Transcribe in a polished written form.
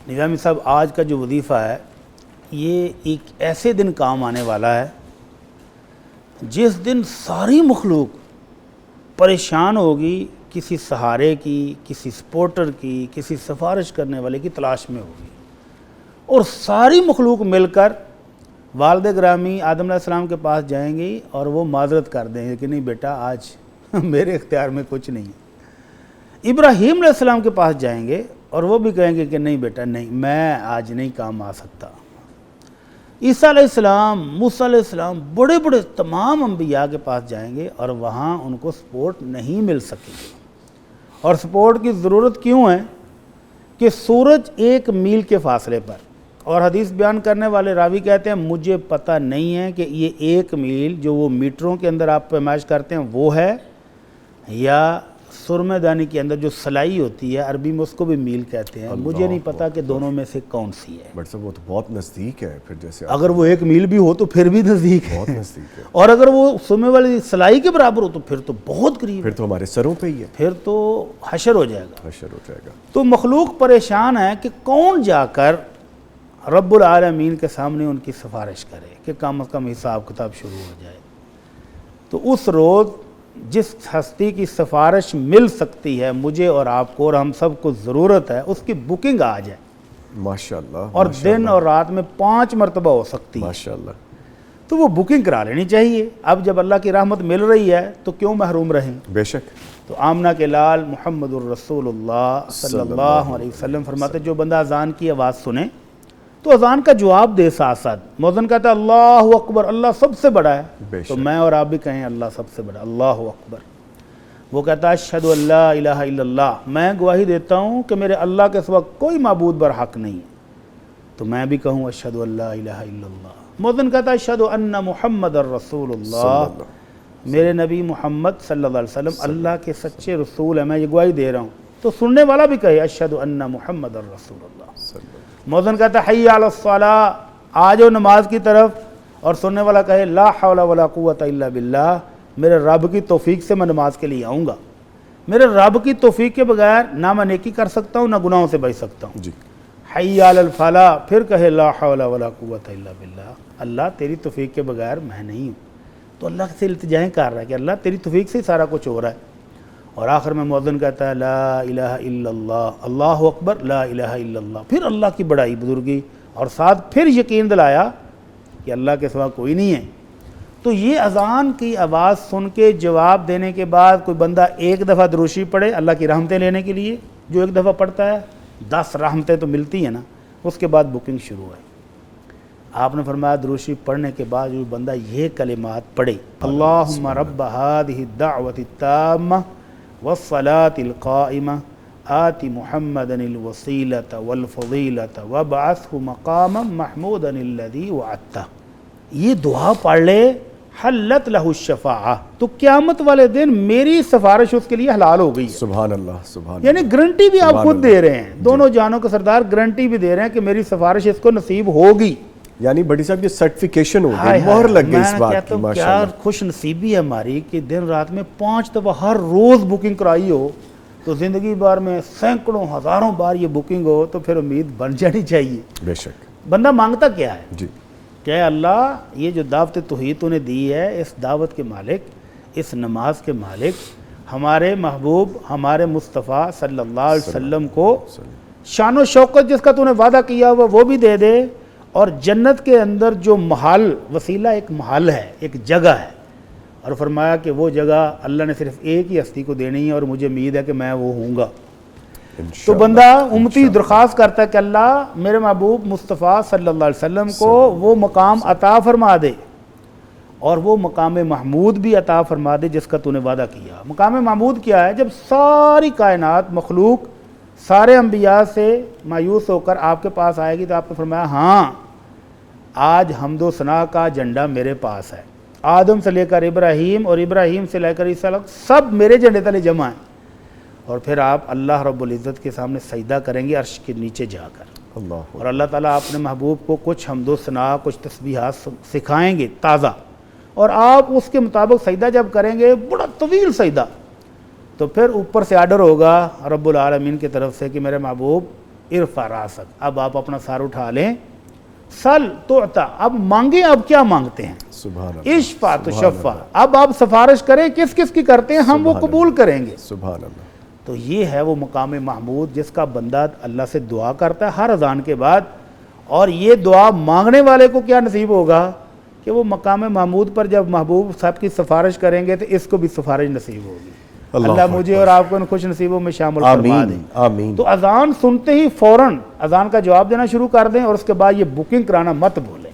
نظامی صاحب آج کا جو وظیفہ ہے یہ ایک ایسے دن کام آنے والا ہے جس دن ساری مخلوق پریشان ہوگی کسی سہارے کی، کسی سپورٹر کی، کسی سفارش کرنے والے کی تلاش میں ہوگی، اور ساری مخلوق مل کر والد گرامی آدم علیہ السلام کے پاس جائیں گی اور وہ معذرت کر دیں گے کہ نہیں بیٹا آج میرے اختیار میں کچھ نہیں ہے۔ ابراہیم علیہ السلام کے پاس جائیں گے اور وہ بھی کہیں گے کہ نہیں بیٹا نہیں، میں آج نہیں کام آ سکتا۔ عیسیٰ علیہ السلام، موسیٰ علیہ السلام، بڑے بڑے تمام انبیاء کے پاس جائیں گے اور وہاں ان کو سپورٹ نہیں مل سکے گی۔ اور سپورٹ کی ضرورت کیوں ہے کہ سورج 1 میل کے فاصلے پر، اور حدیث بیان کرنے والے راوی کہتے ہیں مجھے پتہ نہیں ہے کہ یہ 1 میل جو وہ میٹروں کے اندر آپ پیمائش کرتے ہیں وہ ہے یا سرمے دانی کے اندر جو سلائی ہوتی ہے عربی میں اس کو بھی میل کہتے ہیں، مجھے نہیں پتا کہ دونوں میں سے کون سی ہے۔ بٹ صاحب وہ تو بہت نزدیک ہے، پھر جیسے اگر وہ 1 میل بھی ہو تو پھر بھی نزدیک ہے، بہت نزدیک ہے، اور اگر وہ سرمے والی سلائی کے برابر ہو تو پھر تو بہت قریب پھر ہے، تو ہمارے سروں پہ ہی ہے، پھر تو حشر ہو جائے گا۔ حشر ہو جائے گا۔ تو مخلوق پریشان ہے کہ کون جا کر رب العالمین کے سامنے ان کی سفارش کرے کہ کم از کم حساب کتاب شروع ہو جائے۔ تو اس روز جس ہستی کی سفارش مل سکتی ہے مجھے اور آپ کو اور ہم سب کو ضرورت ہے، اس کی بکنگ آ جائے، ماشاءاللہ، اور دن اور رات میں 5 مرتبہ ہو سکتی ہے، ماشاءاللہ، تو وہ بکنگ کرا لینی چاہیے۔ اب جب اللہ کی رحمت مل رہی ہے تو کیوں محروم رہیں۔ بے شک۔ تو آمنہ کے لال محمد الرسول اللہ صلی اللہ علیہ وسلم فرماتے جو بندہ اذان کی آواز سنے تو اذان کا جواب دے ساتھ ساتھ، مؤذن کہتا ہے اللہ اکبر، اللہ سب سے بڑا ہے، تو میں اور آپ بھی کہیں اللہ سب سے بڑا، اللہ اکبر۔ وہ کہتا ہے اشہد ان لا الہ الا اللہ، میں گواہی دیتا ہوں کہ میرے اللہ کے سوا کوئی معبود برحق نہیں ہے، تو میں بھی کہوں اشہد ان لا الہ الا اللہ۔ مؤذن کہتا ہے اشہد ان محمد الرسول اللہ، میرے نبی محمد صلی اللہ علیہ وسلم اللہ کے سچے رسول ہیں، میں یہ گواہی دے رہا ہوں، تو سننے والا بھی کہے اشہد ان محمد الرسول اللہ۔ مؤذن کہتا ہے حی علی الصلاۃ، آ جاؤ نماز کی طرف، اور سننے والا کہے لا حول ولا قوت الا باللہ، میرے رب کی توفیق سے میں نماز کے لیے آؤں گا، میرے رب کی توفیق کے بغیر نہ میں نیکی کر سکتا ہوں نہ گناہوں سے بچ سکتا ہوں۔ حی علی الفلاح، پھر کہے لا حول ولا قوت الا باللہ، اللہ تیری توفیق کے بغیر میں نہیں ہوں، تو اللہ سے التجائیں کر رہا ہے کہ اللہ تیری توفیق سے ہی سارا کچھ ہو رہا ہے۔ اور آخر میں مؤذن کہتا ہے لا الہ الا اللہ، اللہ اکبر، لا الہ الا اللہ، پھر اللہ کی بڑائی بزرگی، اور ساتھ پھر یقین دلایا کہ اللہ کے سوا کوئی نہیں ہے۔ تو یہ اذان کی آواز سن کے جواب دینے کے بعد کوئی بندہ 1 دفعہ دروشی پڑھے اللہ کی رحمتیں لینے کے لیے، جو 1 دفعہ پڑھتا ہے 10 رحمتیں تو ملتی ہیں نا، اس کے بعد بکنگ شروع ہے۔ آپ نے فرمایا دروشی پڑھنے کے بعد جو بندہ یہ کلمات پڑھے اللہم رب هذه الدعوة التامة والصلاة القائمة آت محمدا الوسیلة والفضیلة وابعثه مقاما محمودا الذی وعدتہ، یہ دعا پڑھ لے حلت لہ الشفاعہ، تو قیامت والے دن میری سفارش اس کے لیے حلال ہو گئی ہے۔ سبحان اللہ، سبحان اللہ، یعنی گارنٹی بھی آپ خود دے رہے ہیں، دونوں جانوں کے سردار گارنٹی بھی دے رہے ہیں کہ میری سفارش اس کو نصیب ہوگی۔ یعنی بڑی صاحب یہ سرٹیفیکیشن ہو گئی، مہر لگ گئی اس بات کی، کیا خوش نصیبی ہے ہماری کہ دن رات میں 5 دفعہ ہر روز بکنگ کرائی ہو، تو زندگی بھر میں سینکڑوں ہزاروں بار یہ بکنگ ہو تو پھر امید بن جانی چاہیے۔ بے شک۔ بندہ مانگتا کیا ہے جی کہ اللہ یہ جو دعوت توحید تو نے دی ہے، اس دعوت کے مالک، اس نماز کے مالک، ہمارے محبوب ہمارے مصطفیٰ صلی اللہ علیہ وسلم کو شان و شوکت جس کا تو نے وعدہ کیا ہوا وہ بھی دے دے، اور جنت کے اندر جو محل، وسیلہ ایک محل ہے، ایک جگہ ہے، اور فرمایا کہ وہ جگہ اللہ نے صرف ایک ہی ہستی کو دینی ہے اور مجھے امید ہے کہ میں وہ ہوں گا۔ تو بندہ امتی درخواست کرتا ہے کہ اللہ میرے محبوب مصطفیٰ صلی اللہ علیہ وسلم کو وہ مقام عطا فرما دے، اور وہ مقام محمود بھی عطا فرما دے جس کا تو نے وعدہ کیا۔ مقام محمود کیا ہے؟ جب ساری کائنات مخلوق سارے انبیاء سے مایوس ہو کر آپ کے پاس آئے گی تو آپ نے فرمایا ہاں آج حمد و ثنا کا جھنڈا میرے پاس ہے، آدم سے لے کر ابراہیم اور ابراہیم سے لے کر عیسیٰ سب میرے جھنڈے تلے جمع ہیں، اور پھر آپ اللہ رب العزت کے سامنے سجدہ کریں گے عرش کے نیچے جا کر، اور اللہ تعالیٰ اپنے محبوب کو کچھ حمد و ثنا، کچھ تسبیحات سکھائیں گے تازہ، اور آپ اس کے مطابق سجدہ جب کریں گے بڑا طویل سجدہ، تو پھر اوپر سے آرڈر ہوگا رب العالمین کی طرف سے کہ میرے محبوب ارفع راسک، اب آپ اپنا سر اٹھا لیں، سل تعطا، اب مانگیں، اب کیا مانگتے ہیں، سبحان اللہ، اشفع تشفع، اب آپ سفارش کریں، کس کس کی کرتے ہیں، ہم وہ قبول کریں گے۔ سبحان اللہ۔ تو یہ ہے وہ مقام محمود جس کا بندہ اللہ سے دعا کرتا ہے ہر اذان کے بعد، اور یہ دعا مانگنے والے کو کیا نصیب ہوگا کہ وہ مقام محمود پر جب محبوب صاحب کی سفارش کریں گے تو اس کو بھی سفارش نصیب ہوگی۔ اللہ مجھے اور آپ کو ان خوش نصیبوں میں شامل فرما دے۔ آمین۔ تو اذان سنتے ہی فوراً اذان کا جواب دینا شروع کر دیں، اور اس کے بعد یہ بکنگ کرانا مت بھولیں۔